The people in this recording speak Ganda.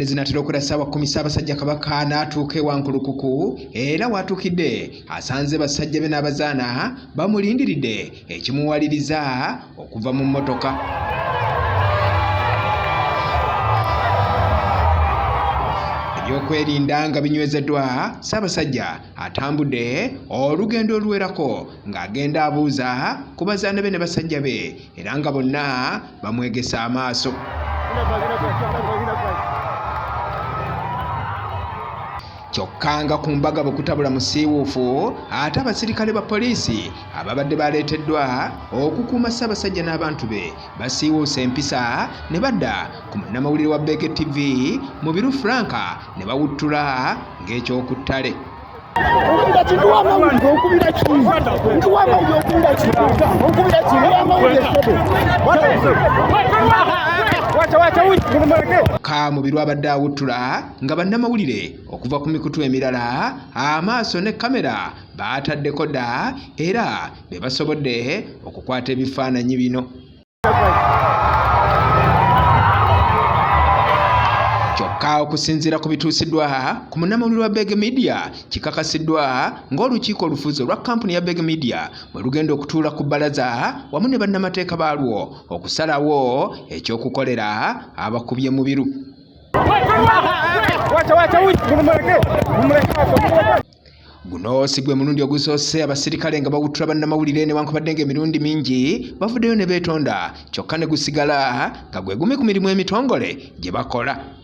mbadde zinatera okulasa abakumisa abasajja kabaka n'atuuka Wankulukuku era watuukidde asanze basajja be n'abazaana bamulindiridde ekimuwaliriza okuva mu mmotoka. Ebyokwerinda nga binywezeddwa, Ssaabasajja atambudde olugendo oluwerako ng'agenda abuuza ku bazaana be ne basajja be era nga bonna bamwegesa amaaso. Kyokka nga ku mbaga bwe kutabula musiiwuufu ate abaserikale ba poliisi ababadde baleeteddwa okukuuma Ssaabasajja n'abantu be basiiwuusa empisa ne badda ku Munnamawulire wa BBEG TV mu biru Franka ne bawuttula ng'ekyokuttale. Ka mu biru abadde awuttula nga bannamawulire okuva ku mikutu emirala amaaso ne kamera baataddeko dda era be basobodde okukwata ebifaananyi bino. Kyokka okusinziira ku bituusiddwa ku Munnamawulire wa BBEG Media kikakasiddwa ng'olukiiko olufuzi olwa kampuni ya BBEG Media bwe lugenda okutuula ku bbalaza wamu ne bannamateeka baalwo okusalawo ekyokukolera abakubye mu biru. Guno si gwe mulundi ogusoose abaserikale nga bawuttula bannamawulire newankubadde ng'emirundi mingi bavuddeyo ne beetonda kyokka ne gusigala nga gwe gumu ku mirimu emitongole gye bakola.